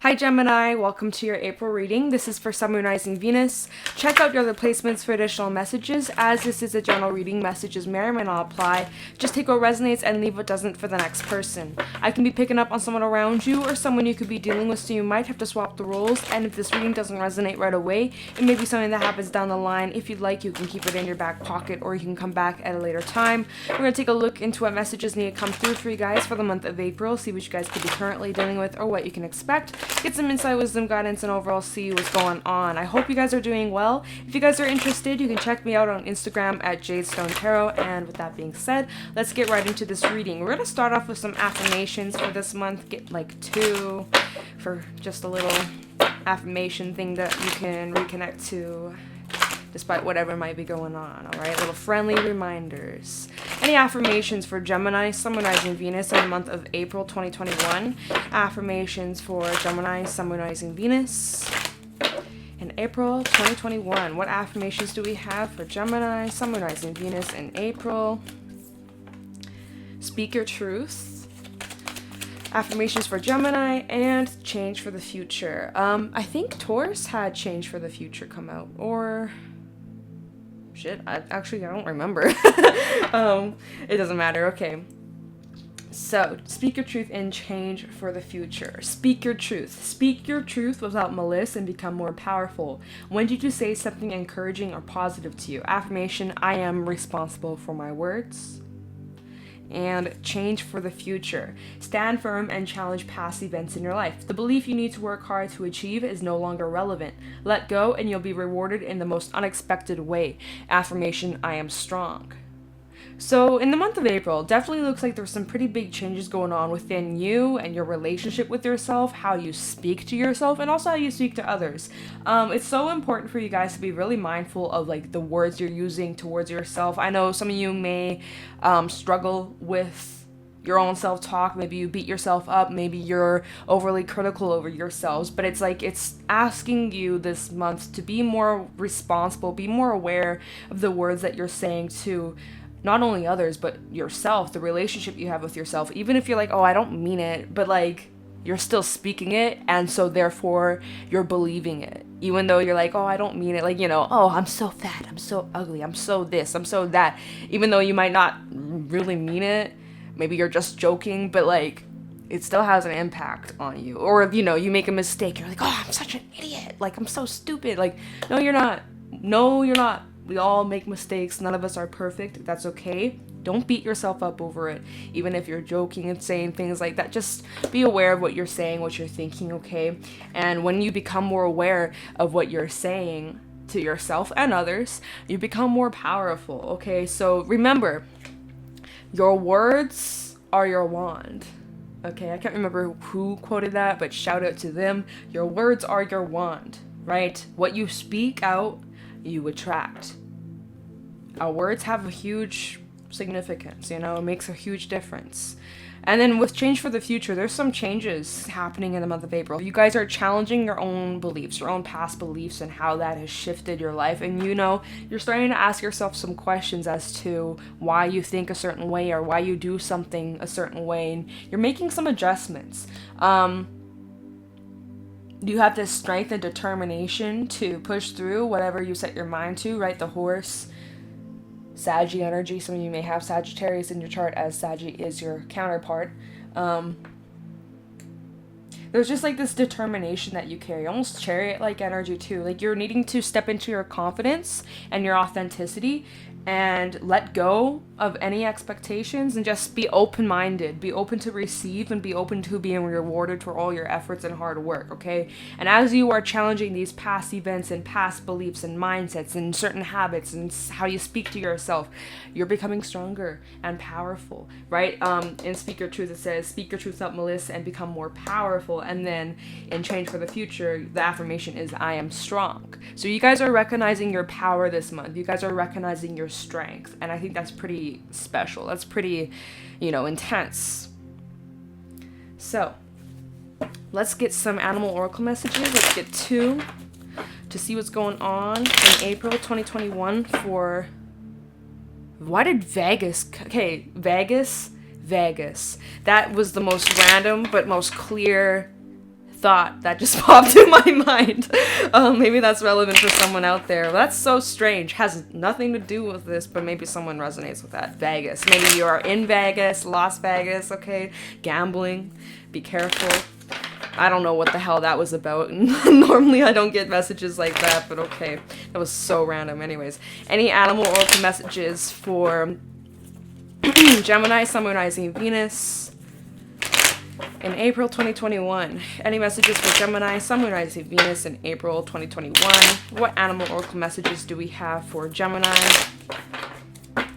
Hi Gemini, welcome to your April reading. This is for Sun, Moon, Rising, Venus. Check out your other placements for additional messages. As this is a general reading, messages may or may not apply. Just take what resonates and leave what doesn't for the next person. I can be picking up on someone around you or someone you could be dealing with, so you might have to swap the roles. And if this reading doesn't resonate right away, it may be something that happens down the line. If you'd like, you can keep it in your back pocket or you can come back at a later time. We're going to take a look into what messages need to come through for you guys for the month of April, see what you guys could be currently dealing with or what you can expect. Get some insight, wisdom, guidance, and overall see what's going on. I hope you guys are doing well. If you guys are interested, you can check me out on Instagram at Jadestone Tarot. And with that being said, let's get right into this reading. We're going to start off with some affirmations for this month. Get like 2 for just a little affirmation thing that you can reconnect to despite whatever might be going on, alright? Little friendly reminders. Any affirmations for Gemini, Sun, Moon, Rising, Venus in the month of April 2021? Affirmations for Gemini, Sun, Moon, Rising, Venus in April 2021. What affirmations do we have for Gemini, Sun, Moon, Rising, Venus in April? Speak your truth. Affirmations for Gemini and change for the future. I think Taurus had change for the future come out, or shit, I don't remember. It doesn't matter. Okay. So, speak your truth and change for the future. Speak your truth. Speak your truth without malice and become more powerful. When did you say something encouraging or positive to you? Affirmation, I am responsible for my words. And change for the future. Stand firm and challenge past events in your life. The belief you need to work hard to achieve is no longer relevant. Let go and you'll be rewarded in the most unexpected way. Affirmation, I am strong. So in the month of April, definitely looks like there's some pretty big changes going on within you and your relationship with yourself, how you speak to yourself, and also how you speak to others. It's so important for you guys to be really mindful of like the words you're using towards yourself. I know some of you may struggle with your own self-talk. Maybe you beat yourself up. Maybe you're overly critical over yourselves. But it's like it's asking you this month to be more responsible, be more aware of the words that you're saying to not only others, but yourself, the relationship you have with yourself. Even if you're like, oh, I don't mean it, but like, you're still speaking it, and so therefore, you're believing it. Even though you're like, oh, I don't mean it, like, you know, oh, I'm so fat, I'm so ugly, I'm so this, I'm so that. Even though you might not really mean it, maybe you're just joking, but like, it still has an impact on you. Or, you know, you make a mistake, you're like, oh, I'm such an idiot, like, I'm so stupid. Like, no, you're not. No, you're not. We all make mistakes. None of us are perfect. That's okay. Don't beat yourself up over it. Even if you're joking and saying things like that, just be aware of what you're saying, what you're thinking, okay? And when you become more aware of what you're saying to yourself and others, you become more powerful, okay? So remember, your words are your wand. Okay, I can't remember who quoted that, but shout out to them. Your words are your wand, right? What you speak out, you attract. Our words have a huge significance, you know, it makes a huge difference. And then with change for the future, there's some changes happening in the month of April. You guys are challenging your own beliefs, your own past beliefs, and how that has shifted your life. And you know, you're starting to ask yourself some questions as to why you think a certain way or why you do something a certain way. And you're making some adjustments. You have this strength and determination to push through whatever you set your mind to, right? The horse, Saggy energy. Some of you may have Sagittarius in your chart, as Saggy is your counterpart. There's just like this determination that you carry, almost chariot-like energy too. Like you're needing to step into your confidence and your authenticity and let go of any expectations and just be open-minded, be open to receive and be open to being rewarded for all your efforts and hard work, okay? And as you are challenging these past events and past beliefs and mindsets and certain habits and how you speak to yourself, you're becoming stronger and powerful, right? In Speak Your Truth, it says, speak your truth without malice and become more powerful. And then in Change for the Future, the affirmation is, I am strong. So you guys are recognizing your power this month. You guys are recognizing your strength. And I think that's pretty special. That's pretty, intense. So let's get some animal oracle messages. Let's get 2 to see what's going on in April 2021 for... Why did Vegas... Okay, Vegas. That was the most random but most clear thought that just popped in my mind. Maybe that's relevant for someone out there. That's so strange. Has nothing to do with this, but maybe someone resonates with that. Vegas. Maybe you are in Vegas, Las Vegas, okay? Gambling. Be careful. I don't know what the hell that was about. Normally I don't get messages like that, but okay. That was so random. Anyways, any animal oracle messages for Gemini, Sun, Moon, Rising, Venus in April 2021. Any messages for Gemini, Sun, Moon, Rising, Venus in April 2021? What animal oracle messages do we have for Gemini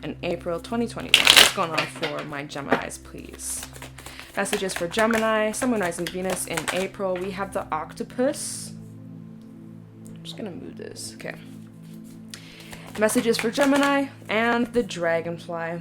in April 2021? What's going on for my Geminis, please? Messages for Gemini, Sun, Moon, Rising, Venus in April. We have the octopus. I'm just gonna move this. Okay. Messages for Gemini and the dragonfly.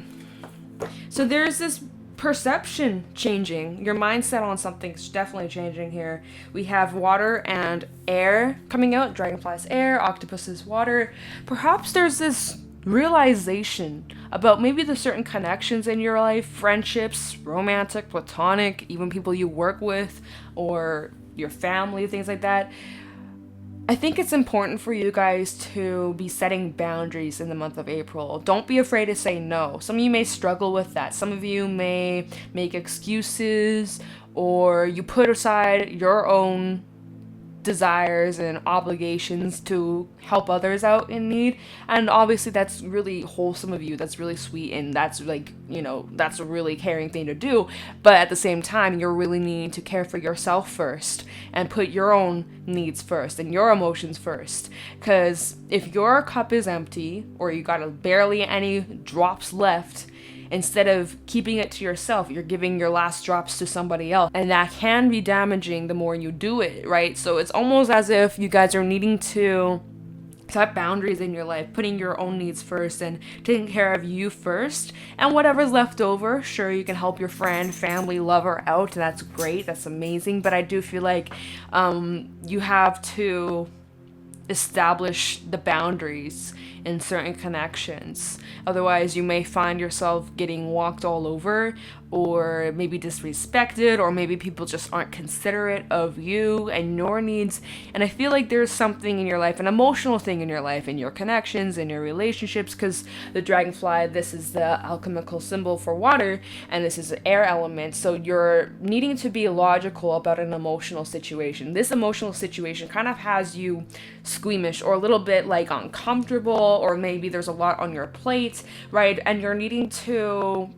So there's this perception changing. Your mindset on something's definitely changing here. We have water and air coming out. Dragonfly's air, octopus is water. Perhaps there's this realization about maybe the certain connections in your life, friendships, romantic, platonic, even people you work with or your family, things like that. I think it's important for you guys to be setting boundaries in the month of April. Don't be afraid to say no. Some of you may struggle with that. Some of you may make excuses, or you put aside your own desires and obligations to help others out in need, and obviously that's really wholesome of you, that's really sweet, and that's like, you know, that's a really caring thing to do. But at the same time, you're really needing to care for yourself first and put your own needs first and your emotions first, because if your cup is empty or you got barely any drops left, instead of keeping it to yourself, you're giving your last drops to somebody else. And that can be damaging the more you do it, right? So it's almost as if you guys are needing to set boundaries in your life, putting your own needs first and taking care of you first. And whatever's left over, sure, you can help your friend, family, lover out. That's great. That's amazing. But I do feel like you have to establish the boundaries in certain connections. Otherwise, you may find yourself getting walked all over, or maybe disrespected, or maybe people just aren't considerate of you and your needs. And I feel like there's something in your life, an emotional thing in your life, in your connections, in your relationships, because the dragonfly, this is the alchemical symbol for water, and this is the air element. So you're needing to be logical about an emotional situation. This emotional situation kind of has you squeamish or a little bit like uncomfortable, or maybe there's a lot on your plate, right? And you're needing to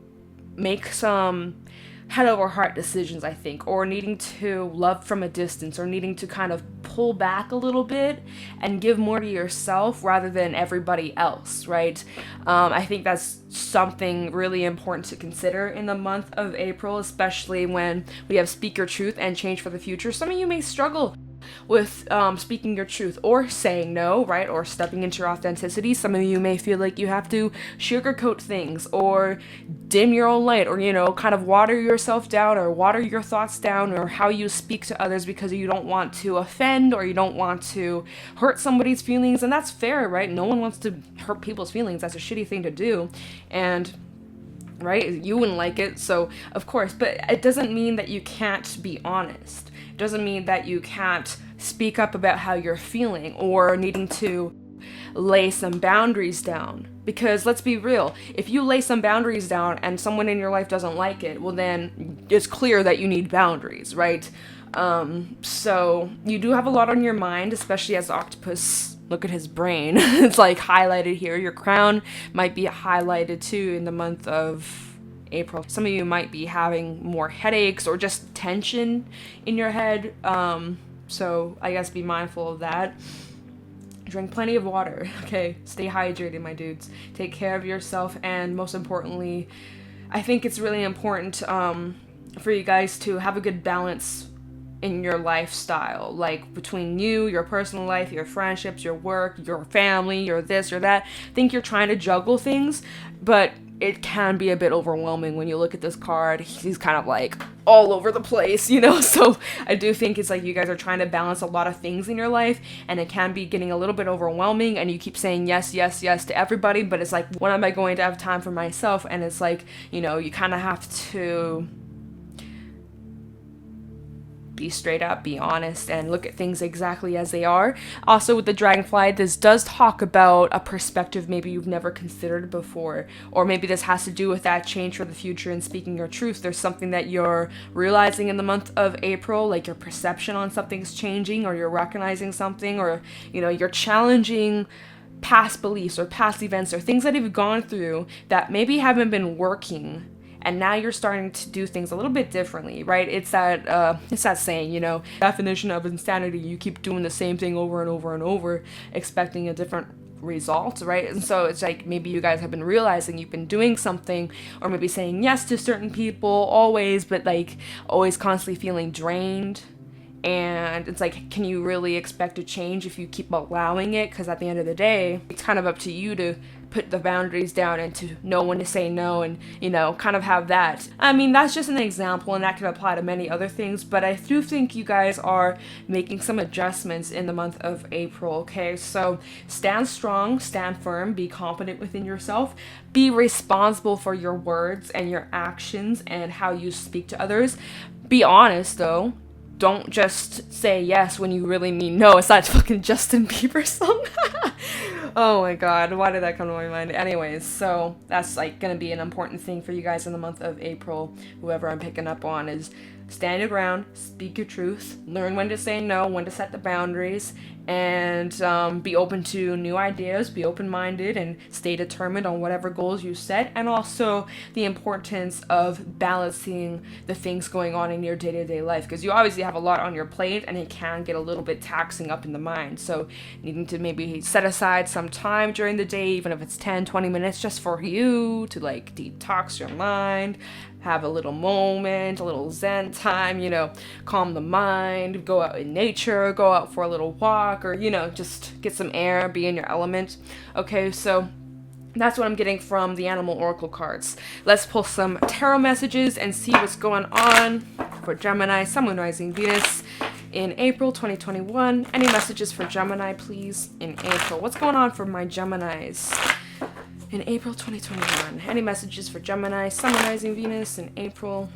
make some head over heart decisions, I think, or needing to love from a distance, or needing to kind of pull back a little bit and give more to yourself rather than everybody else, right? I think that's something really important to consider in the month of April, especially when we have Speak Your Truth and Change for the Future. Some of you may struggle with speaking your truth or saying no, right? Or stepping into your authenticity. Some of you may feel like you have to sugarcoat things or dim your own light, or, you know, kind of water yourself down or water your thoughts down, or how you speak to others, because you don't want to offend or you don't want to hurt somebody's feelings. And that's fair, right? No one wants to hurt people's feelings. That's a shitty thing to do. And right, you wouldn't like it, so of course, but it doesn't mean that you can't be honest. It doesn't mean that you can't speak up about how you're feeling, or needing to lay some boundaries down. Because let's be real, if you lay some boundaries down and someone in your life doesn't like it, well then it's clear that you need boundaries, right? So you do have a lot on your mind, especially as octopus. Look at his brain. It's like highlighted here. Your crown might be highlighted too in the month of April. Some of you might be having more headaches or just tension in your head. So I guess be mindful of that. Drink plenty of water, okay? Stay hydrated, my dudes. Take care of yourself, and most importantly, I think it's really important for you guys to have a good balance in your lifestyle, like between you, your personal life, your friendships, your work, your family, your this or that. I think you're trying to juggle things, but it can be a bit overwhelming when you look at this card. He's kind of like all over the place, you know? So I do think it's like you guys are trying to balance a lot of things in your life, and it can be getting a little bit overwhelming, and you keep saying yes, yes, yes to everybody, but it's like, when am I going to have time for myself? And it's like, you know, you kind of have to be straight up, be honest, and look at things exactly as they are. Also, with the dragonfly, this does talk about a perspective maybe you've never considered before, or maybe this has to do with that change for the future and speaking your truth. There's something that you're realizing in the month of April, like your perception on something's changing, or you're recognizing something, or, you know, you're challenging past beliefs or past events or things that you've gone through that maybe haven't been working, and now you're starting to do things a little bit differently, right? It's that saying, you know, definition of insanity. You keep doing the same thing over and over and over, expecting a different result, right? And so it's like maybe you guys have been realizing you've been doing something, or maybe saying yes to certain people always, but like always constantly feeling drained. And it's like, can you really expect a change if you keep allowing it? Because at the end of the day, it's kind of up to you to put the boundaries down and to know when to say no, and, you know, kind of have that. I mean, that's just an example, and that can apply to many other things, but I do think you guys are making some adjustments in the month of April, okay? So stand strong, stand firm, be confident within yourself, be responsible for your words and your actions and how you speak to others. Be honest, though. Don't just say yes when you really mean no. It's that fucking Justin Bieber song. Oh my god, why did that come to my mind? Anyways, so that's like gonna be an important thing for you guys in the month of April. Whoever I'm picking up on is stand your ground, speak your truth, learn when to say no, when to set the boundaries, and be open to new ideas, be open-minded, and stay determined on whatever goals you set. And also the importance of balancing the things going on in your day-to-day life, because you obviously have a lot on your plate and it can get a little bit taxing up in the mind. So needing to maybe set aside some time during the day, even if it's 10-20 minutes, just for you to like detox your mind, have a little moment, a little zen time, you know, calm the mind, go out in nature, go out for a little walk, or, you know, just get some air, be in your element. Okay, so that's what I'm getting from the Animal Oracle cards. Let's pull some tarot messages and see what's going on for Gemini, Sun, Moon, Rising, Venus in April 2021. Any messages for Gemini, please, in April? What's going on for my Geminis in April 2021? Any messages for Gemini, Sun, Moon, Rising, Venus in April?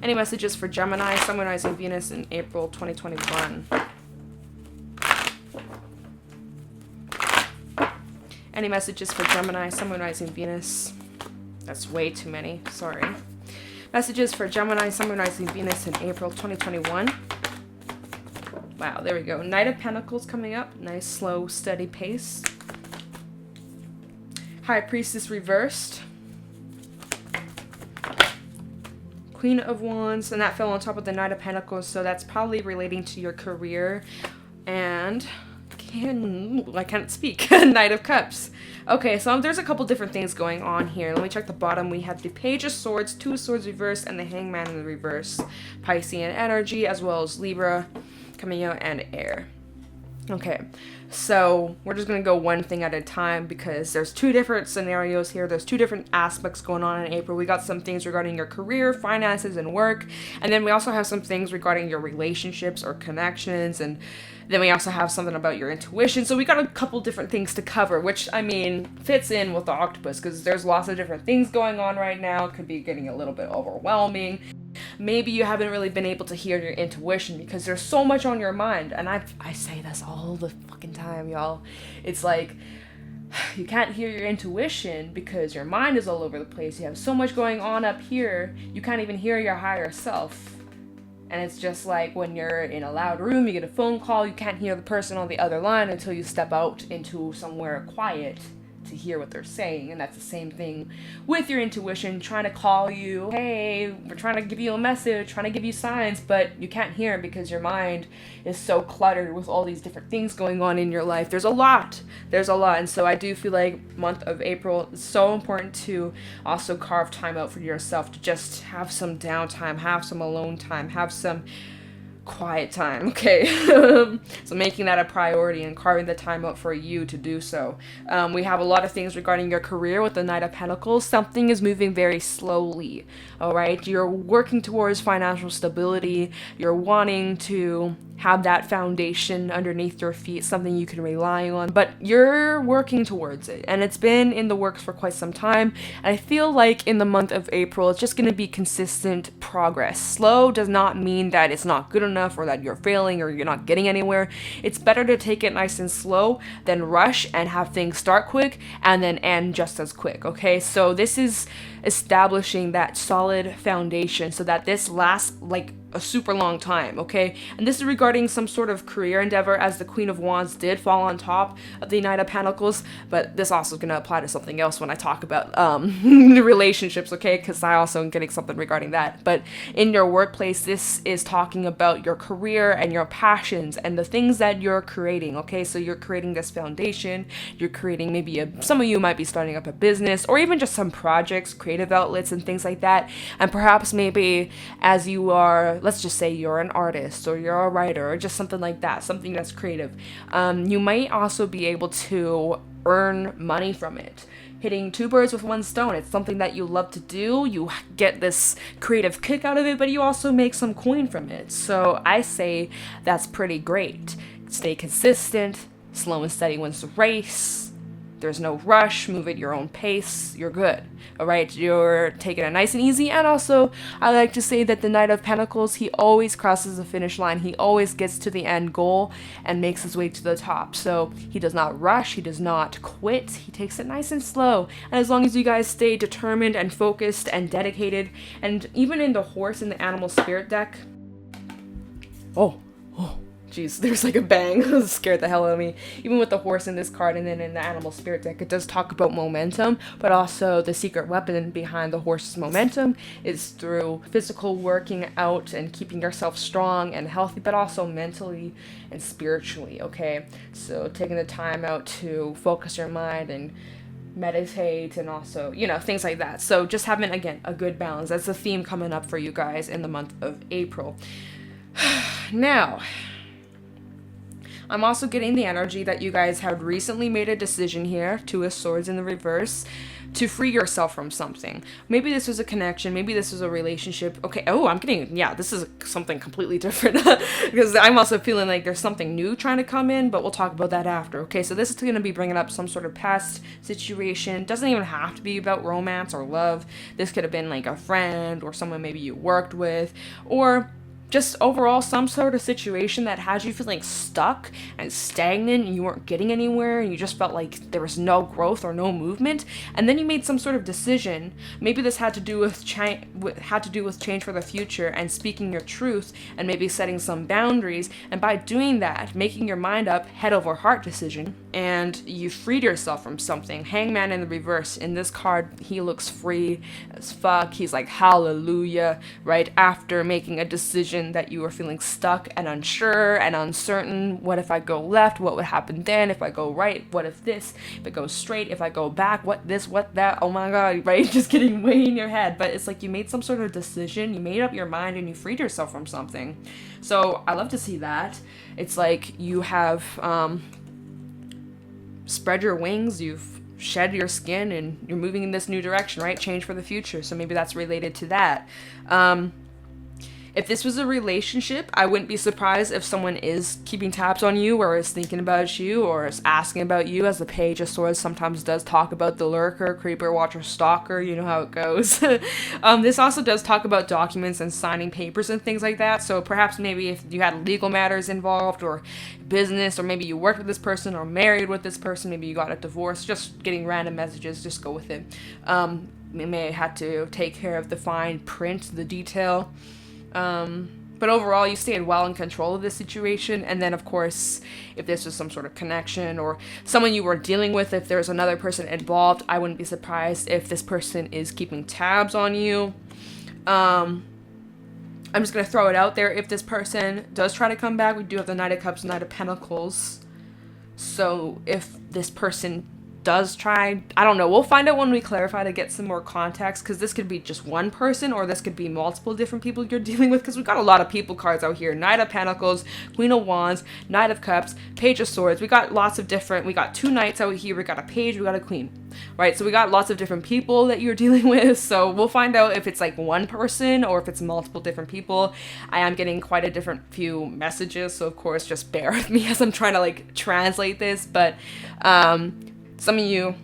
Any messages for Gemini, Sun, Moon, Rising, Venus in April 2021? Any messages for Gemini, Sun, Moon, Rising, Venus? That's way too many, sorry. Messages for Gemini, Sun, Moon, Rising, Venus in April 2021. Wow, there we go. Knight of Pentacles coming up. Nice, slow, steady pace. High Priestess reversed. Queen of Wands, and that fell on top of the Knight of Pentacles, so that's probably relating to your career. And I can't speak. Knight of Cups. Okay, so there's a couple different things going on here. Let me check the bottom. We have the Page of Swords, Two of Swords reversed, and the Hangman in the reverse. Piscean energy, as well as Libra coming out, and air. Okay, so we're just going to go one thing at a time because there's two different scenarios here. There's two different aspects going on in April. We got some things regarding your career, finances, and work. And then we also have some things regarding your relationships or connections. And then we also have something about your intuition. So we got a couple different things to cover, which, I mean, fits in with the octopus because there's lots of different things going on right now. It could be getting a little bit overwhelming. Maybe you haven't really been able to hear your intuition because there's so much on your mind. And I say this all the fucking time, y'all. It's like, you can't hear your intuition because your mind is all over the place. You have so much going on up here, you can't even hear your higher self. And it's just like when you're in a loud room, you get a phone call, you can't hear the person on the other line until you step out into somewhere quiet to hear what they're saying. And that's the same thing with your intuition trying to call you. Hey, we're trying to give you a message, trying to give you signs, but you can't hear because your mind is so cluttered with all these different things going on in your life. There's a lot. And so I do feel like month of April is so important to also carve time out for yourself to just have some downtime, have some alone time, have some quiet time, okay? So making that a priority and carving the time out for you to do so. We have a lot of things regarding your career with the Knight of Pentacles. Something is moving very slowly, all right? You're working towards financial stability. You're wanting to have that foundation underneath your feet, something you can rely on, but you're working towards it, and it's been in the works for quite some time. And I feel like in the month of April, it's just going to be consistent progress. Slow does not mean that it's not good enough or that you're failing or you're not getting anywhere. It's better to take it nice and slow than rush and have things start quick and then end just as quick, okay? So this is establishing that solid foundation so that this lasts like a super long time, okay? And this is regarding some sort of career endeavor, as the Queen of Wands did fall on top of the Knight of Pentacles, but this also is going to apply to something else when I talk about the relationships, okay? Because I also am getting something regarding that. But in your workplace, this is talking about your career and your passions and the things that you're creating, okay? So you're creating this foundation, you're creating maybe some of you might be starting up a business or even just some projects, creative outlets and things like that. And perhaps maybe as you are, let's just say you're an artist or you're a writer or just something like that, something that's creative. You might also be able to earn money from it. Hitting two birds with one stone. It's something that you love to do. You get this creative kick out of it, but you also make some coin from it. So I say that's pretty great. Stay consistent. Slow and steady wins the race. There's no rush, move at your own pace, you're good, all right? You're taking it nice and easy. And also, I like to say that the Knight of Pentacles, he always crosses the finish line. He always gets to the end goal and makes his way to the top. So he does not rush, he does not quit, he takes it nice and slow. And as long as you guys stay determined and focused and dedicated, and even in the horse and the animal spirit deck, jeez, there's like a bang. It scared the hell out of me. Even with the horse in this card and then in the animal spirit deck, it does talk about momentum, but also the secret weapon behind the horse's momentum is through physical working out and keeping yourself strong and healthy, but also mentally and spiritually, okay? So taking the time out to focus your mind and meditate and also, things like that. So just having, again, a good balance. That's the theme coming up for you guys in the month of April. Now, I'm also getting the energy that you guys have recently made a decision here, Two of Swords in the reverse, to free yourself from something. Maybe this was a connection, maybe this was a relationship. Okay, this is something completely different because I'm also feeling like there's something new trying to come in, but we'll talk about that after. Okay, so this is going to be bringing up some sort of past situation. Doesn't even have to be about romance or love. This could have been like a friend or someone maybe you worked with, or just overall some sort of situation that has you feeling stuck and stagnant and you weren't getting anywhere and you just felt like there was no growth or no movement, and then you made some sort of decision. Maybe this had to do with change for the future and speaking your truth and maybe setting some boundaries, and by doing that, making your mind up, head over heart decision, and you freed yourself from something. Hangman in the reverse. In this card, he looks free as fuck. He's like, hallelujah, right after making a decision that you were feeling stuck and unsure and uncertain. What if I go left? What would happen then? If I go right, what if this? If it goes straight, if I go back, what this, what that? Oh my god, right? Just getting way in your head. But it's like you made some sort of decision, you made up your mind, and you freed yourself from something. So I love to see that. It's like you have spread your wings, you've shed your skin, and you're moving in this new direction, right? Change for the future. So maybe that's related to that. If this was a relationship, I wouldn't be surprised if someone is keeping tabs on you or is thinking about you or is asking about you, as the Page of Swords sometimes does talk about the lurker, creeper, watcher, stalker. You know how it goes. This also does talk about documents and signing papers and things like that. So perhaps maybe if you had legal matters involved or business, or maybe you worked with this person or married with this person, maybe you got a divorce, just getting random messages, just go with it. You may have to take care of the fine print, the detail. But overall, you stayed well in control of the situation. And then, of course, if this was some sort of connection or someone you were dealing with, if there's another person involved, I wouldn't be surprised if this person is keeping tabs on you. I'm just going to throw it out there. If this person does try to come back, we do have the Knight of Cups, Knight of Pentacles. So if this person does try, I don't know, we'll find out when we clarify to get some more context, because this could be just one person or this could be multiple different people you're dealing with, because we got a lot of people cards out here. Knight of Pentacles, Queen of Wands, Knight of Cups, Page of Swords. We got lots of different, we got 2 knights out here, we got a page, we got a queen, right? So we got lots of different people that you're dealing with, so we'll find out if it's like one person or if it's multiple different people. I am getting quite a different few messages, so of course just bear with me as I'm trying to like translate this, but some of you,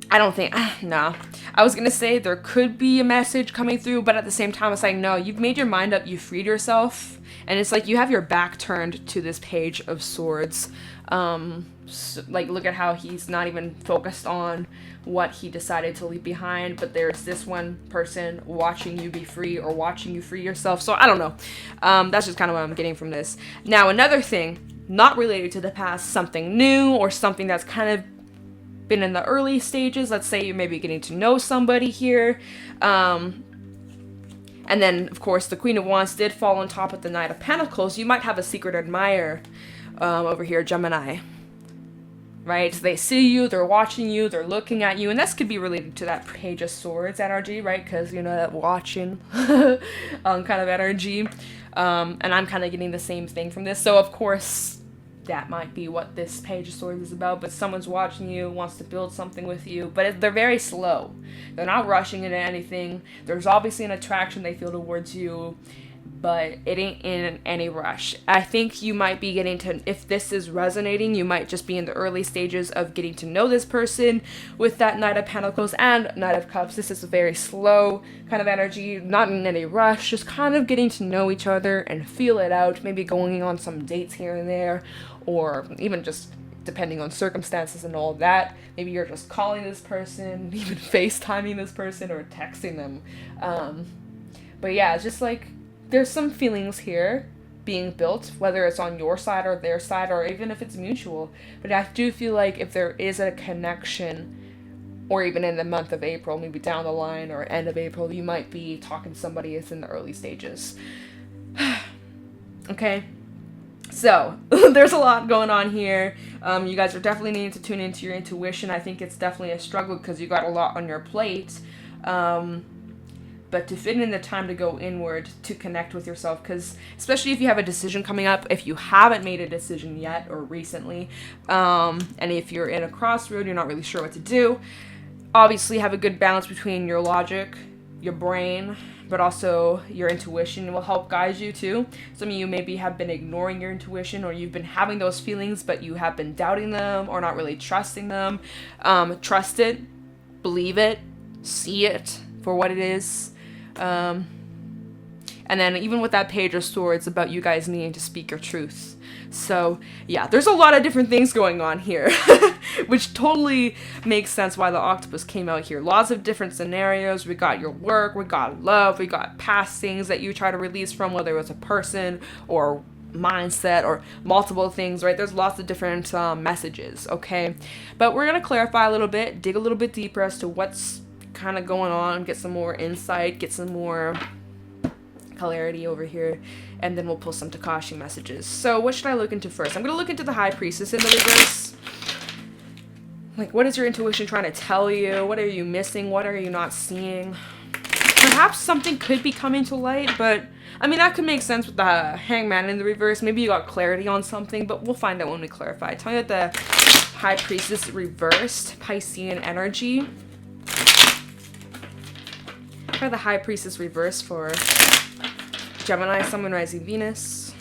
I don't think, no. I was going to say there could be a message coming through, but at the same time, it's like, no, you've made your mind up, you freed yourself, and it's like you have your back turned to this Page of Swords. So, like, look at how he's not even focused on what he decided to leave behind, but there's this one person watching you be free or watching you free yourself. So I don't know. That's just kind of what I'm getting from this. Now, another thing, not related to the past, something new or something that's kind of been in the early stages. Let's say you're maybe getting to know somebody here. And then, of course, the Queen of Wands did fall on top of the Knight of Pentacles. You might have a secret admirer over here, Gemini. Right? So they see you, they're watching you, they're looking at you. And this could be related to that Page of Swords energy, right? Because, you know, that watching kind of energy. And I'm kind of getting the same thing from this. So, of course, that might be what this Page of Swords is about, but someone's watching you, wants to build something with you, but they're very slow. They're not rushing into anything. There's obviously an attraction they feel towards you, but it ain't in any rush. I think you might be getting to, if this is resonating, you might just be in the early stages of getting to know this person with that Knight of Pentacles and Knight of Cups. This is a very slow kind of energy, not in any rush, just kind of getting to know each other and feel it out, maybe going on some dates here and there, or even just depending on circumstances and all that. Maybe you're just calling this person, even FaceTiming this person or texting them. But yeah, it's just like, there's some feelings here being built, whether it's on your side or their side, or even if it's mutual. But I do feel like if there is a connection, or even in the month of April, maybe down the line or end of April, you might be talking to somebody that's in the early stages. Okay? So, there's a lot going on here. You guys are definitely needing to tune into your intuition. I think it's definitely a struggle because you got a lot on your plate. But to fit in the time to go inward, to connect with yourself, because especially if you have a decision coming up, if you haven't made a decision yet or recently, and if you're in a crossroad, you're not really sure what to do, obviously have a good balance between your logic, your brain, but also your intuition will help guide you too. Some of you maybe have been ignoring your intuition, or you've been having those feelings, but you have been doubting them or not really trusting them. Trust it, believe it, see it for what it is. And then even with that Page of Swords, about you guys needing to speak your truth. So yeah, there's a lot of different things going on here, which totally makes sense why the octopus came out here. Lots of different scenarios. We got your work, we got love, we got past things that you try to release from, whether it was a person or mindset or multiple things, right? There's lots of different messages, okay? But we're going to clarify a little bit, dig a little bit deeper as to what's kind of going on, get some more insight, get some more clarity over here, and then we'll pull some Tikashi messages. So what should I look into first? I'm going to look into the High Priestess in the reverse. Like, what is your intuition trying to tell you? What are you missing? What are you not seeing? Perhaps something could be coming to light, but I mean, that could make sense with the Hangman in the reverse. Maybe you got clarity on something, but we'll find out when we clarify. Tell me that the High Priestess reversed, Piscean energy. Try the High Priestess reverse for Gemini, Sun, Rising, Venus.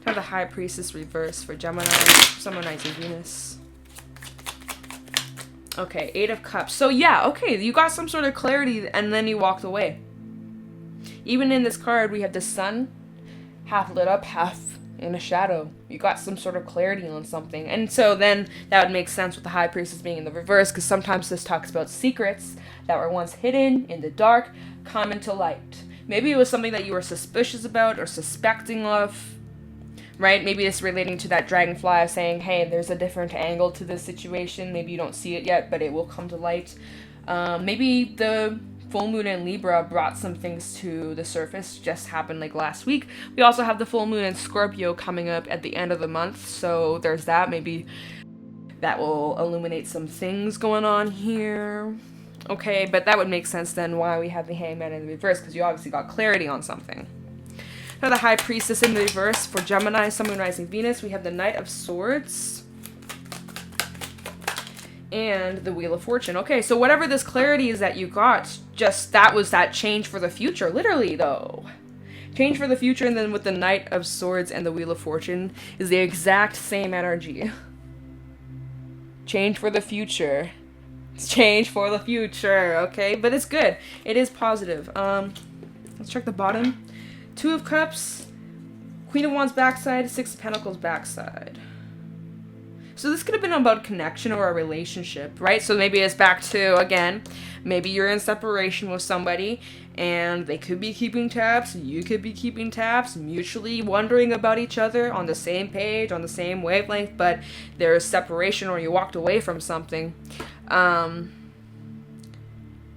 Try the High Priestess reverse for Gemini, Sun, Rising, Venus. Okay, 8 of Cups. So yeah, okay, you got some sort of clarity and then you walked away. Even in this card, we have the sun, half lit up, half in a shadow. You got some sort of clarity on something. And so then that would make sense with the High Priestess being in the reverse, because sometimes this talks about secrets that were once hidden in the dark come into light. Maybe it was something that you were suspicious about or suspecting of, right? Maybe it's relating to that dragonfly saying, hey, there's a different angle to this situation. Maybe you don't see it yet, but it will come to light. Maybe the full moon in Libra brought some things to the surface, just happened like last week. We also have the full moon in Scorpio coming up at the end of the month, so there's that. Maybe that will illuminate some things going on here. Okay, but that would make sense then why we have the Hangman in the reverse, because you obviously got clarity on something. Now the High Priestess in the reverse for Gemini, Sun, Moon, Rising, Venus. We have the Knight of Swords and the Wheel of Fortune. Okay, so whatever this clarity is that you got, just that was that change for the future, literally though. Change for the future, and then with the Knight of Swords and the Wheel of Fortune is the exact same energy. Change for the future. Change for the future, okay? But it's good. It is positive. Let's check the bottom. 2 of Cups, Queen of Wands backside, 6 of Pentacles backside. So this could have been about connection or a relationship, right? So maybe it's back to, again, maybe you're in separation with somebody and they could be keeping tabs, you could be keeping tabs, mutually wondering about each other, on the same page, on the same wavelength, but there's separation or you walked away from something. But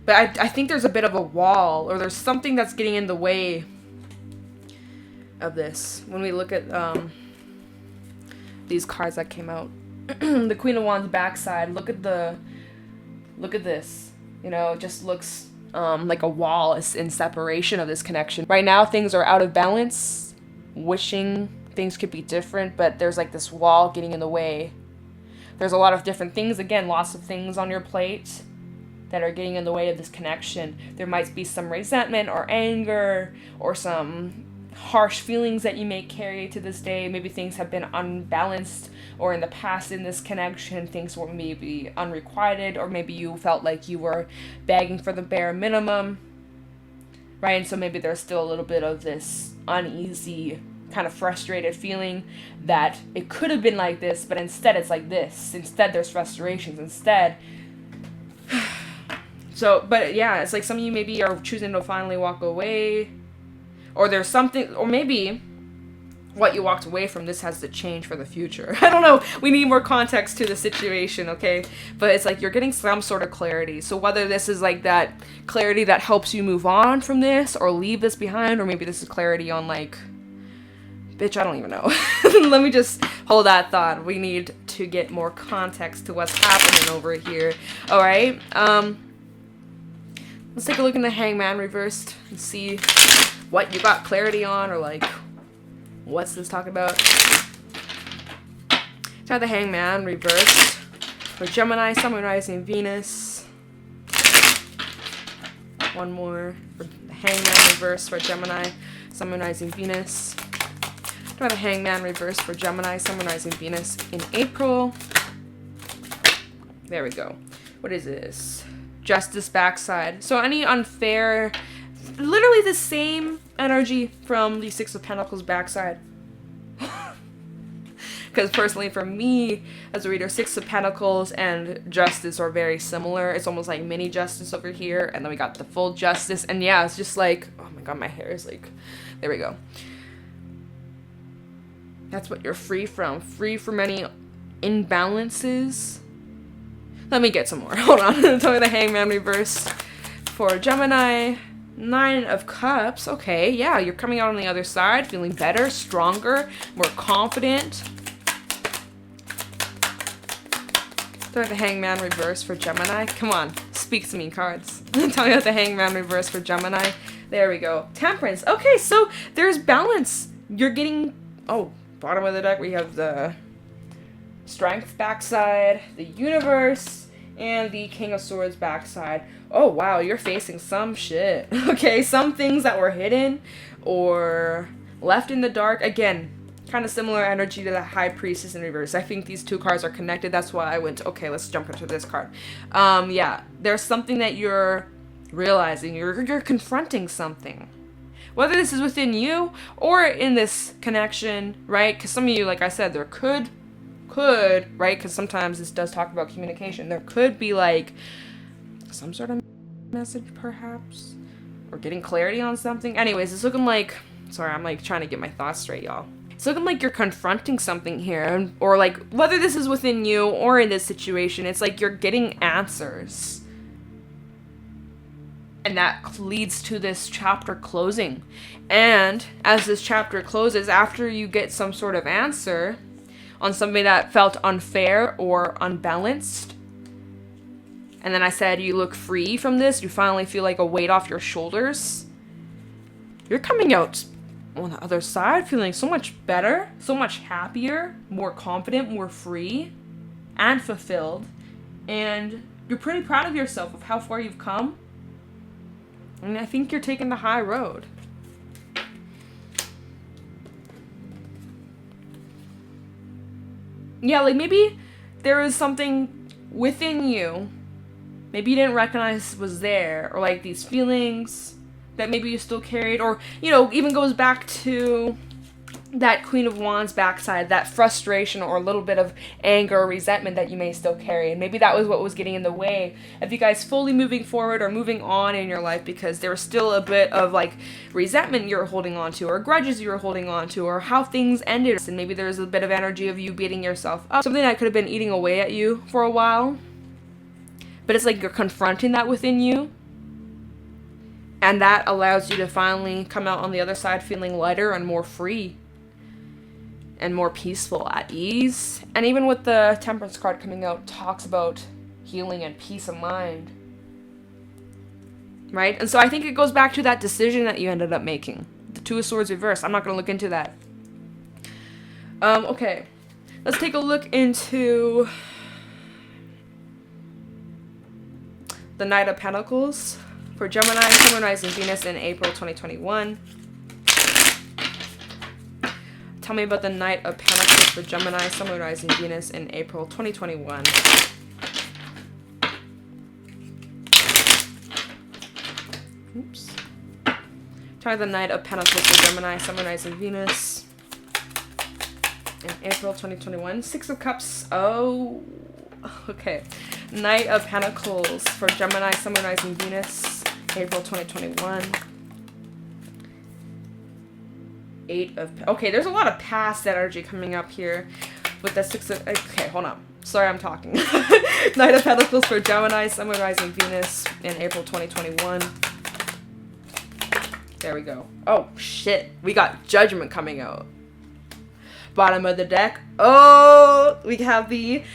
I think there's a bit of a wall, or there's something that's getting in the way of this. When we look at these cards that came out. The Queen of Wands backside, look at this. You know, it just looks like a wall is in separation of this connection. Right now, things are out of balance, wishing things could be different, but there's like this wall getting in the way. There's a lot of different things, again, lots of things on your plate that are getting in the way of this connection. There might be some resentment or anger or some harsh feelings that you may carry to this day. Maybe things have been unbalanced, or in the past in this connection things were maybe unrequited, or maybe you felt like you were begging for the bare minimum, right? And so maybe there's still a little bit of this uneasy, kind of frustrated feeling that it could have been like this, but instead it's like this. Instead there's frustrations. Instead so, but yeah, it's like some of you maybe are choosing to finally walk away, or there's something, or maybe what you walked away from, this has to change for the future. I don't know. We need more context to the situation, okay? But it's like you're getting some sort of clarity. So whether this is like that clarity that helps you move on from this or leave this behind, or maybe this is clarity on like, bitch, I don't even know. Let me just hold that thought. We need to get more context to what's happening over here. All right. Let's take a look in the Hangman reversed and see what you got clarity on, or like, what's this talking about? Try the Hangman reversed for Gemini, Sun, Moon, Rising, Venus. One more for the Hangman reversed for Gemini, Sun, Moon, Rising, Venus. Try the Hangman reversed for Gemini, Sun, Moon, Rising, Venus in April. There we go. What is this? Justice backside. So any unfair, literally the same energy from the Six of Pentacles backside. Because personally for me as a reader, Six of Pentacles and Justice are very similar. It's almost like mini Justice over here, and then we got the full Justice, and yeah, it's just like, oh my god, my hair is like, there we go. That's what you're free from any imbalances. Let me get some more. Hold on. Tell me the Hangman reverse for Gemini. 9 of Cups. Okay, yeah, you're coming out on the other side, feeling better, stronger, more confident. Tell me the Hangman reverse for Gemini. Come on, speak to me, cards. Tell me about the Hangman reverse for Gemini. There we go. Temperance. Okay, so there's balance. You're getting... Oh, bottom of the deck, we have the Strength backside, the Universe, and the King of Swords backside. Oh, wow, you're facing some shit. Okay, some things that were hidden or left in the dark. Again, kind of similar energy to the High Priestess in reverse. I think these two cards are connected. That's why I went, okay, let's jump into this card. Yeah, there's something that you're realizing. You're confronting something. Whether this is within you or in this connection, right? Because some of you, like I said, there could, right? Because sometimes this does talk about communication. There could be like some sort of message, perhaps, or getting clarity on something. Anyways, it's looking like, sorry, I'm like trying to get my thoughts straight, y'all. It's looking like you're confronting something here, or like whether this is within you or in this situation, it's like you're getting answers. And that leads to this chapter closing. And as this chapter closes, after you get some sort of answer, on something that felt unfair or unbalanced. And then I said, you look free from this. You finally feel like a weight off your shoulders. You're coming out on the other side feeling so much better, so much happier, more confident, more free, and fulfilled. And you're pretty proud of yourself of how far you've come. And I think you're taking the high road. Yeah, like maybe there is something within you, maybe you didn't recognize was there, or like these feelings that maybe you still carried, or, you know, even goes back to that Queen of Wands backside, that frustration or a little bit of anger or resentment that you may still carry. And maybe that was what was getting in the way of you guys fully moving forward or moving on in your life, because there was still a bit of like resentment you were holding on to, or grudges you were holding on to, or how things ended. And maybe there's a bit of energy of you beating yourself up, something that could have been eating away at you for a while. But it's like you're confronting that within you. And that allows you to finally come out on the other side feeling lighter and more free. And more peaceful, at ease. And even with the Temperance card coming out, talks about healing and peace of mind. Right? And so I think it goes back to that decision that you ended up making. The Two of Swords reversed. I'm not going to look into that. Okay. Let's take a look into the Knight of Pentacles for Gemini, Sun, Rising, Venus in April 2021. Tell me about the Knight of Pentacles for Gemini, Sun, Rising, Venus in April 2021. Oops. Try the Knight of Pentacles for Gemini, Sun, Rising, Venus in April 2021. Six of Cups. Oh, okay. Knight of Pentacles for Gemini, Sun, Rising, Venus, April 2021. Okay, there's a lot of past energy coming up here with the Six of... Okay, hold on. Sorry, I'm talking. Knight of Pentacles for Gemini, Sun, Rising, Venus in April 2021. There we go. Oh, shit. We got Judgment coming out. Bottom of the deck. Oh, we have the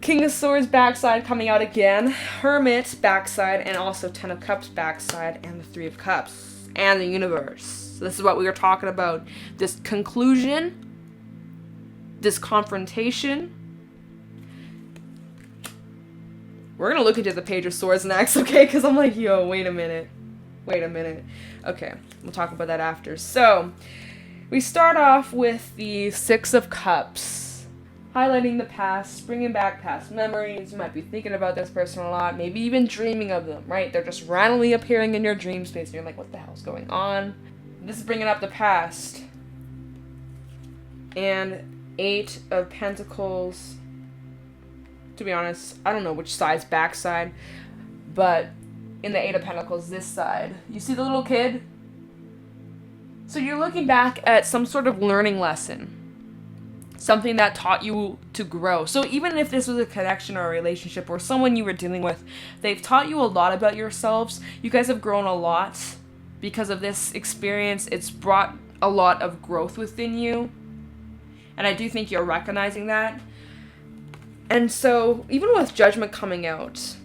King of Swords backside coming out again. Hermit backside, and also Ten of Cups backside, and the Three of Cups, and the Universe. This is what we were talking about. This conclusion, this confrontation. We're going to look into the Page of Swords next, okay? Because I'm like, yo, wait a minute. Wait a minute. Okay, we'll talk about that after. So, we start off with the Six of Cups. Highlighting the past, bringing back past memories. You might be thinking about this person a lot. Maybe even dreaming of them, right? They're just randomly appearing in your dream space. And you're like, what the hell's going on? This is bringing up the past. And Eight of Pentacles. To be honest, I don't know which side's backside. But in the Eight of Pentacles, this side. You see the little kid? So you're looking back at some sort of learning lesson. Something that taught you to grow. So even if this was a connection or a relationship or someone you were dealing with, they've taught you a lot about yourselves. You guys have grown a lot. Because of this experience, it's brought a lot of growth within you. And I do think you're recognizing that. And so, even with Judgment coming out,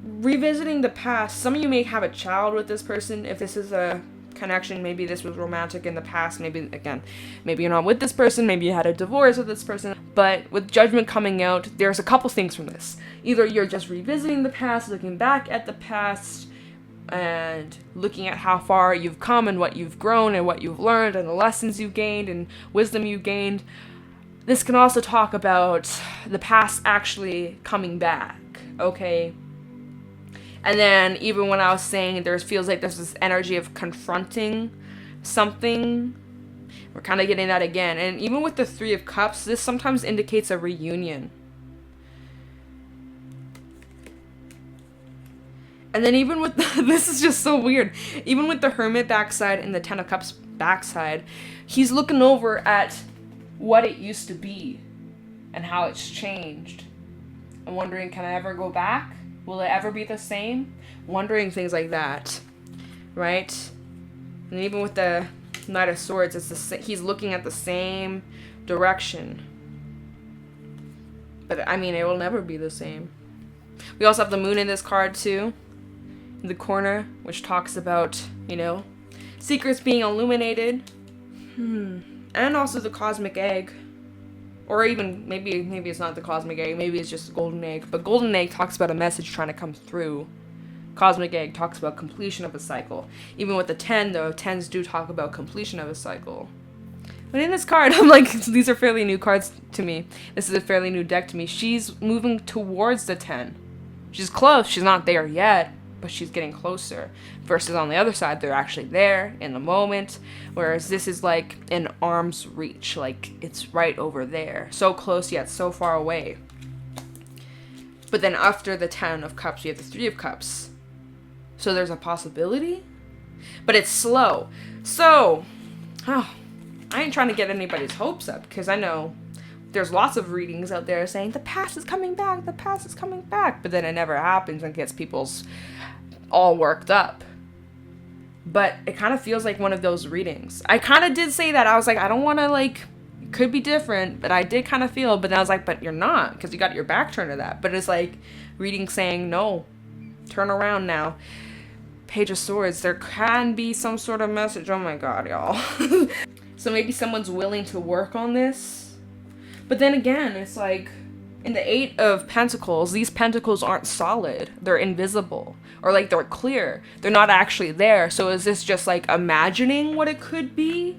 revisiting the past, some of you may have a child with this person. If this is a connection, maybe this was romantic in the past. Maybe, again, maybe you're not with this person. Maybe you had a divorce with this person. But with Judgment coming out, there's a couple things from this. Either you're just revisiting the past, looking back at the past, and looking at how far you've come and what you've grown and what you've learned and the lessons you've gained and wisdom you've gained. This can also talk about the past actually coming back, okay? And then even when I was saying there feels like there's this energy of confronting something, we're kind of getting that again. And even with the Three of Cups, this sometimes indicates a reunion. And then even with this is just so weird. Even with the Hermit backside and the Ten of Cups backside, he's looking over at what it used to be and how it's changed. I'm wondering, can I ever go back? Will it ever be the same? Wondering things like that, right? And even with the Knight of Swords, it's he's looking at the same direction. But, I mean, it will never be the same. We also have the moon in this card, too. In the corner, which talks about, you know, secrets being illuminated. And also the cosmic egg. Or even, maybe it's not the cosmic egg. Maybe it's just the golden egg. But golden egg talks about a message trying to come through. Cosmic egg talks about completion of a cycle. Even with the 10, though, 10s do talk about completion of a cycle. But in this card, I'm like, these are fairly new cards to me. This is a fairly new deck to me. She's moving towards the 10. She's close. She's not there yet, but she's getting closer. Versus on the other side, they're actually there in the moment. Whereas this is like an arm's reach. Like, it's right over there. So close yet so far away. But then after the 10 of cups, you have the 3 of cups. So there's a possibility. But it's slow. So, I ain't trying to get anybody's hopes up. Because I know there's lots of readings out there saying the past is coming back, the past is coming back. But then it never happens and gets people's all worked up. But it kind of feels like one of those readings. I kind of did say that. I was like, I don't want to, like, it could be different. But I did kind of feel, but then I was like, but you're not. Because you got your back turned to that. But it's like reading saying, no, turn around now. Page of Swords. There can be some sort of message. Oh my God, y'all. So maybe someone's willing to work on this. But then again, it's like, in the 8 of Pentacles, these pentacles aren't solid. They're invisible. Or like they're clear. They're not actually there. So is this just like imagining what it could be?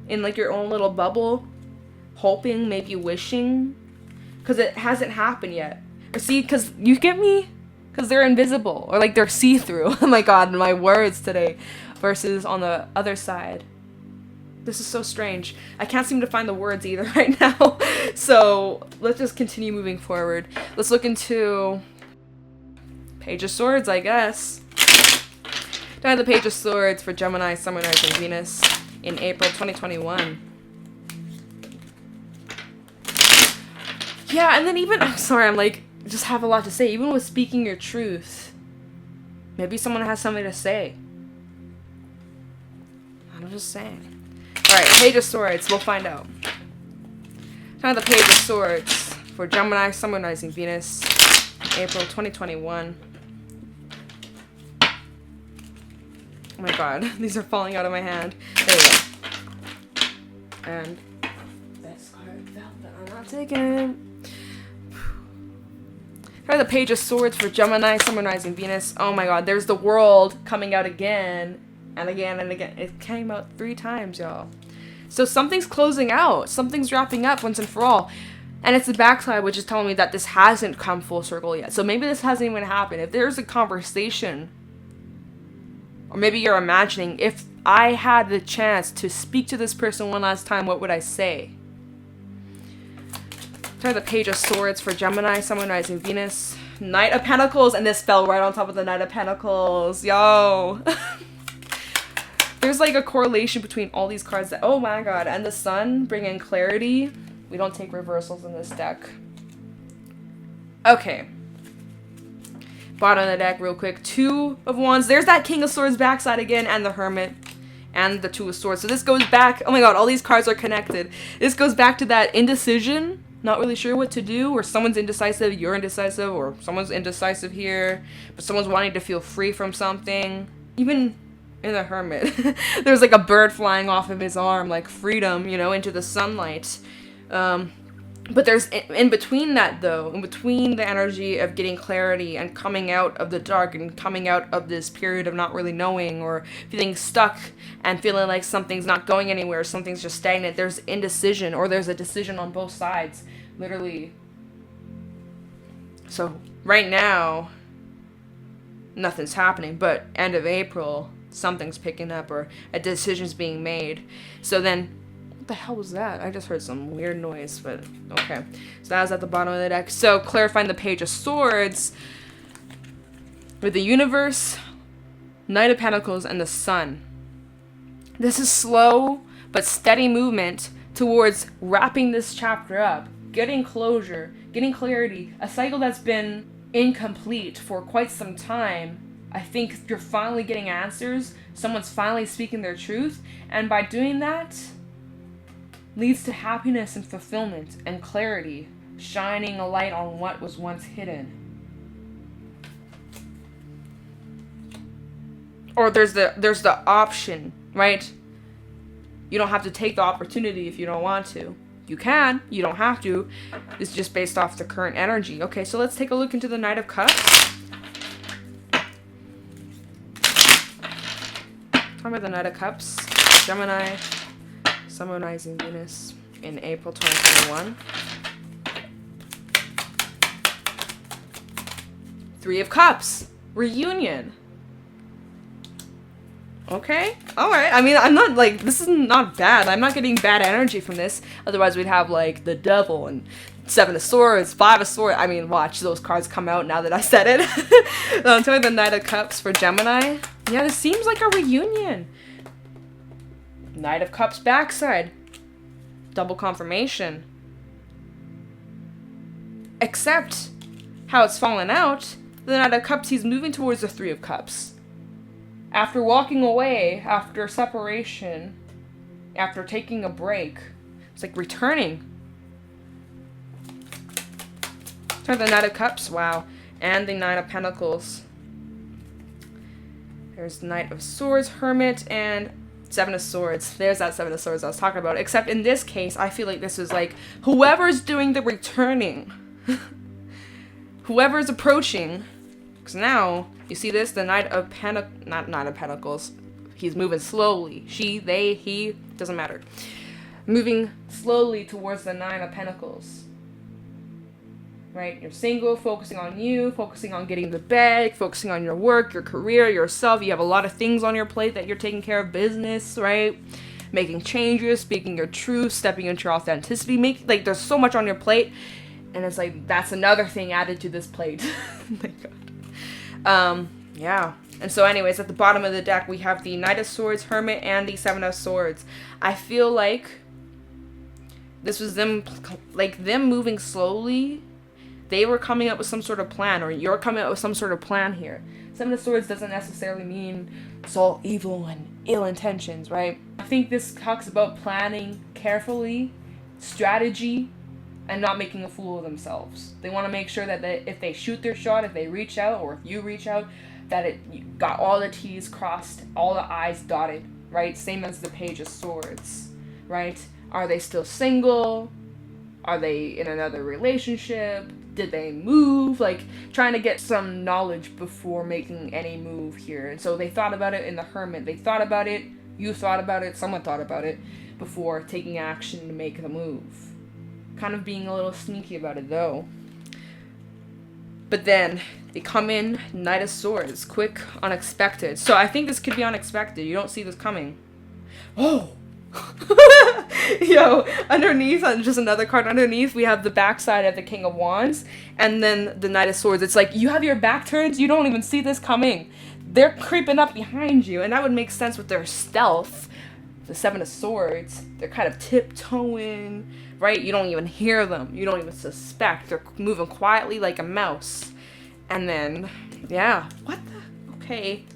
In like your own little bubble? Hoping, maybe wishing? Because it hasn't happened yet. Or see, because you get me? Because they're invisible. Or like they're see-through. Oh my God, my words today. Versus on the other side. This is so strange. I can't seem to find the words either right now. So let's just continue moving forward. Let's look into Page of Swords, I guess. I have the Page of Swords for Gemini, Sun, Rising, Venus in April 2021. Yeah, and then even, I'm sorry, I'm like, just have a lot to say. Even with speaking your truth, maybe someone has something to say. I'm just saying. Alright, Page of Swords. We'll find out. Kind of the Page of Swords for Gemini, Sun, Rising, Venus, April 2021. Oh my God, these are falling out of my hand. There we go. And this card fell, but I'm not taking it. Kind of the Page of Swords for Gemini, Sun, Rising, Venus. Oh my God, there's the World coming out again. And again and again. It came out 3 times, y'all. So something's closing out. Something's wrapping up once and for all. And it's the backside, which is telling me that this hasn't come full circle yet. So maybe this hasn't even happened. If there's a conversation, or maybe you're imagining, if I had the chance to speak to this person one last time, what would I say? Try the Page of Swords for Gemini, Sun, Rising, Venus. Knight of Pentacles. And this fell right on top of the Knight of Pentacles. Yo. There's like a correlation between all these cards that, oh my God, and the Sun bringing clarity. We don't take reversals in this deck. Okay. Bottom of the deck real quick. 2 of Wands. There's that King of Swords backside again, and the Hermit, and the 2 of Swords. So this goes back, oh my God, all these cards are connected. This goes back to that indecision, not really sure what to do, or someone's indecisive, you're indecisive, or someone's indecisive here, but someone's wanting to feel free from something. Even in the Hermit, there's like a bird flying off of his arm, like freedom, you know, into the sunlight. But there's in between that, though, in between the energy of getting clarity and coming out of the dark and coming out of this period of not really knowing or feeling stuck and feeling like something's not going anywhere, something's just stagnant. There's indecision, or there's a decision on both sides, literally. So right now, nothing's happening, but end of April, something's picking up or a decision's being made. So then, what the hell was that? I just heard some weird noise, but okay. So that was at the bottom of the deck. So clarifying the Page of Swords with the Universe, Knight of Pentacles, and the Sun. This is slow but steady movement towards wrapping this chapter up, getting closure, getting clarity, a cycle that's been incomplete for quite some time. I think you're finally getting answers. Someone's finally speaking their truth. And by doing that, leads to happiness and fulfillment and clarity. shining a light on what was once hidden. Or there's the option, right? You don't have to take the opportunity if you don't want to. You can, you don't have to. It's just based off the current energy. Okay, so let's take a look into the Knight of Cups. Talk about the Knight of Cups. Gemini, Sun, Moon, Rising, Venus in April 2021. Three of Cups. Reunion. Okay. Alright. I mean, I'm not, like, this is not bad. I'm not getting bad energy from this. Otherwise, we'd have, like, the Devil and Seven of Swords, Five of Swords. I mean, watch those cards come out now that I said it. I'm talking the Knight of Cups for Gemini. Yeah, this seems like a reunion. Knight of Cups backside. Double confirmation. Except how it's fallen out, the Knight of Cups, he's moving towards the Three of Cups. After walking away, after separation, after taking a break, it's like returning. So the Knight of Cups, wow. And the Nine of Pentacles. There's the Knight of Swords, Hermit, and Seven of Swords. There's that Seven of Swords I was talking about. Except in this case, I feel like this is like whoever's doing the returning. Whoever's approaching. Because now, you see this? The Knight of not Knight of Pentacles. He's moving slowly. She, they, he, doesn't matter. Moving slowly towards the Nine of Pentacles. Right? You're single, focusing on you, focusing on getting the bag, focusing on your work, your career, yourself. You have a lot of things on your plate that you're taking care of, business, right? Making changes, speaking your truth, stepping into your authenticity. Like, there's so much on your plate. And it's like, that's another thing added to this plate. Oh my god. Yeah. And so anyways, at the bottom of the deck, we have the Knight of Swords, Hermit, and the Seven of Swords. I feel like this was them moving slowly. They were coming up with some sort of plan, or you're coming up with some sort of plan here. Seven of Swords doesn't necessarily mean it's all evil and ill intentions, right? I think this talks about planning carefully, strategy, and not making a fool of themselves. They want to make sure that if they shoot their shot, if they reach out, or if you reach out, that it got all the T's crossed, all the I's dotted, right? Same as the Page of Swords, right? Are they still single? Are they in another relationship? Did they move? Like, trying to get some knowledge before making any move here. And so they thought about it in the Hermit. They thought about it, you thought about it, someone thought about it before taking action to make the move. Kind of being a little sneaky about it, though. But then, they come in, Knight of Swords. Quick, unexpected. So I think this could be unexpected. You don't see this coming. Oh! Yo, underneath, just another card underneath, we have the backside of the King of Wands. And then the Knight of Swords. It's like, you have your back turned, you don't even see this coming. They're creeping up behind you. And that would make sense with their stealth. The Seven of Swords. They're kind of tiptoeing. Right? You don't even hear them. You don't even suspect. They're moving quietly like a mouse. And then, yeah. What the? Okay.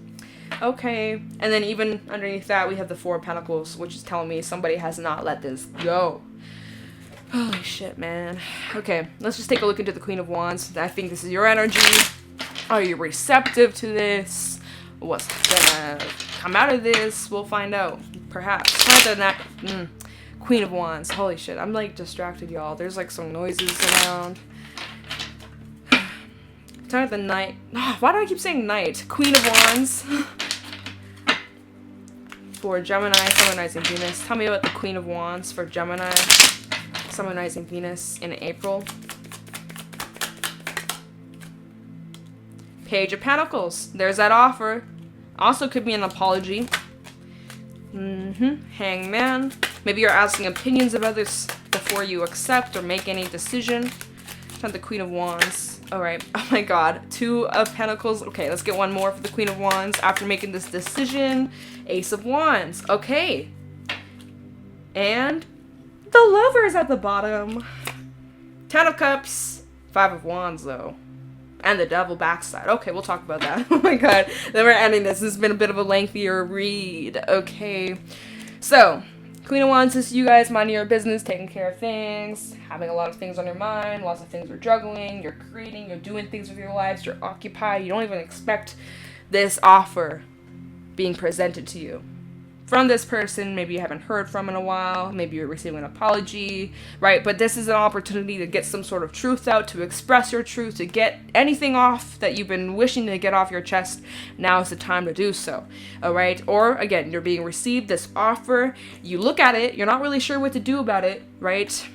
Okay. And then even underneath that, we have the Four of Pentacles, which is telling me somebody has not let this go. Holy shit, man. Okay. Let's just take a look into the Queen of Wands. I think this is your energy. Are you receptive to this? What's gonna come out of this? We'll find out. Perhaps. Other than that, Queen of Wands. Holy shit. I'm like distracted, y'all. There's like some noises around. Time at the Knight. Why do I keep saying Knight? Queen of Wands. For Gemini, Sun, Rising, Venus. Tell me about the Queen of Wands for Gemini, Sun, Rising, Venus in April. Page of Pentacles. There's that offer. Also could be an apology. Hangman. Maybe you're asking opinions of others before you accept or make any decision. Not the Queen of Wands. Alright. Oh my god. Two of Pentacles. Okay, let's get one more for the Queen of Wands. After making this decision, Ace of Wands. Okay. And the Lovers at the bottom. Ten of Cups. Five of Wands, though. And the Devil backside. Okay, we'll talk about that. Oh my god. Then we're ending this. This has been a bit of a lengthier read. Okay. So, Queen of Wands is you guys minding your business, taking care of things, having a lot of things on your mind, lots of things you're juggling, you're creating, you're doing things with your lives, you're occupied, you don't even expect this offer being presented to you from this person. Maybe you haven't heard from in a while, maybe you're receiving an apology, right? But this is an opportunity to get some sort of truth out, to express your truth, to get anything off that you've been wishing to get off your chest. Now is the time to do so, all right? Or again, you're being received this offer, you look at it, you're not really sure what to do about it, right?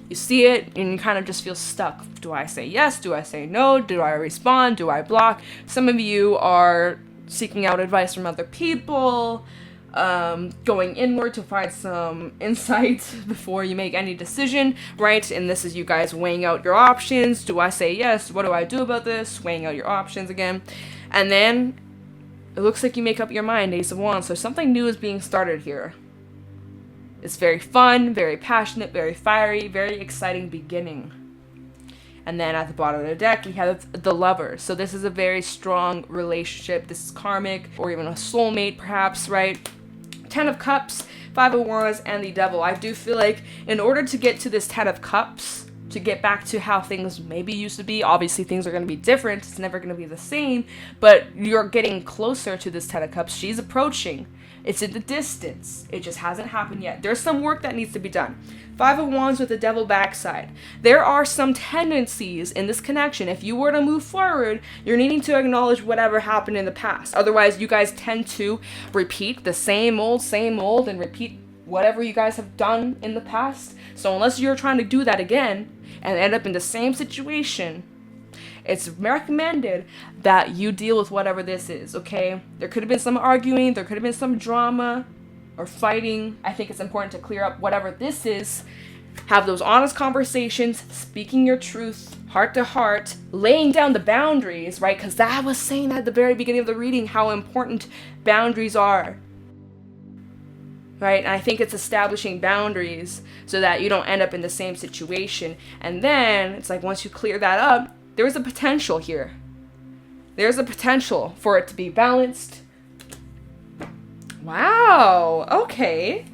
You see it and you kind of just feel stuck. Do I say yes? Do I say no? Do I respond? Do I block? Some of you are seeking out advice from other people, going inward to find some insight before you make any decision, right? And this is you guys weighing out your options. Do I say yes? What do I do about this? Weighing out your options again. And then it looks like you make up your mind, Ace of Wands. So something new is being started here. It's very fun, very passionate, very fiery, very exciting beginning. And then at the bottom of the deck, we have the Lover. So this is a very strong relationship. This is karmic, or even a soulmate, perhaps, right? 10 of Cups, 5 of Wands, and the Devil. I do feel like in order to get to this 10 of Cups, to get back to how things maybe used to be, obviously things are going to be different. It's never going to be the same, but you're getting closer to this 10 of Cups. She's approaching. It's in the distance. It just hasn't happened yet. There's some work that needs to be done. 5 of Wands with the Devil backside. There are some tendencies in this connection. If you were to move forward, you're needing to acknowledge whatever happened in the past. Otherwise, you guys tend to repeat the same old, and repeat whatever you guys have done in the past. So unless you're trying to do that again and end up in the same situation, it's recommended that you deal with whatever this is, okay? There could have been some arguing, there could have been some drama or fighting. I think it's important to clear up whatever this is. Have those honest conversations, speaking your truth, heart to heart, laying down the boundaries, right? Because I was saying at the very beginning of the reading how important boundaries are, right? And I think it's establishing boundaries so that you don't end up in the same situation. And then it's like once you clear that up, there's a potential here. There's a potential for it to be balanced. Wow. Okay.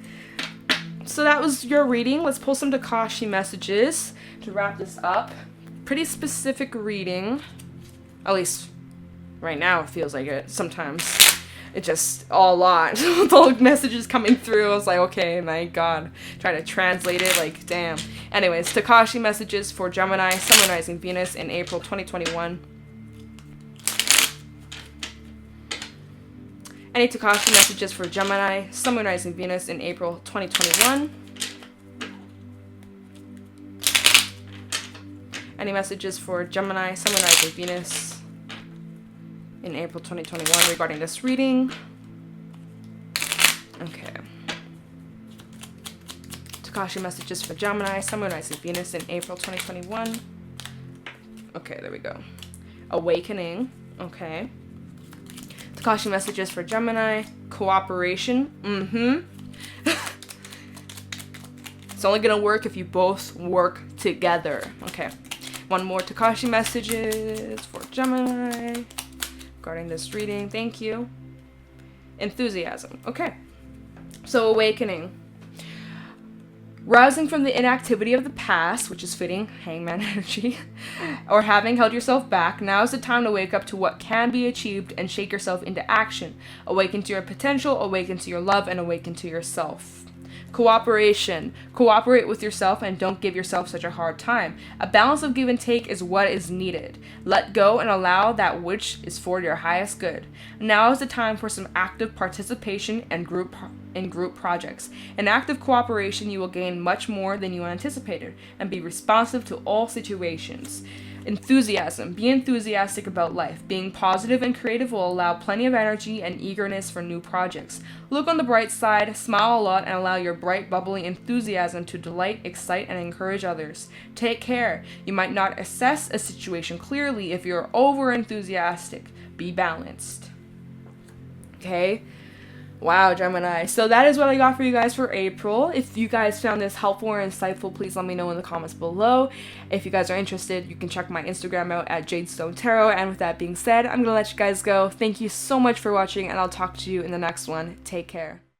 So that was your reading. Let's pull some Tikashi messages to wrap this up. Pretty specific reading. At least right now it feels like it. Sometimes it's just a lot. With all the messages coming through, I was like, okay, my God. Trying to translate it, like, damn. Anyways, Tikashi messages for Gemini, Sun, Rising, Venus in April 2021. Any Tikashi messages for Gemini, Sun, Rising, Venus in April 2021. Any messages for Gemini, Sun, Rising, Venus in April 2021 regarding this reading? Okay. Tikashi messages for Gemini, Sun, Rising, Venus in April 2021. Okay, there we go. Awakening. Okay. Tikashi messages for Gemini. Cooperation. It's only gonna work if you both work together. Okay. One more Tikashi messages for Gemini regarding this reading. Thank you. Enthusiasm. Okay. So awakening. Rousing from the inactivity of the past, which is fitting, hangman energy, or having held yourself back, now is the time to wake up to what can be achieved and shake yourself into action. Awaken to your potential, awaken to your love, and awaken to yourself. Cooperation. Cooperate with yourself and don't give yourself such a hard time. A balance of give and take is what is needed. Let go and allow that which is for your highest good. Now is the time for some active participation and group projects. In active cooperation, you will gain much more than you anticipated and be responsive to all situations. Enthusiasm. Be enthusiastic about life. Being positive and creative will allow plenty of energy and eagerness for new projects. Look on the bright side, smile a lot, and allow your bright, bubbly enthusiasm to delight, excite, and encourage others. Take care. You might not assess a situation clearly if you're over-enthusiastic. Be balanced. Okay? Wow, Gemini. So that is what I got for you guys for April. If you guys found this helpful or insightful, please let me know in the comments below. If you guys are interested, you can check my Instagram out at Jadestone Tarot. And with that being said, I'm going to let you guys go. Thank you so much for watching, and I'll talk to you in the next one. Take care.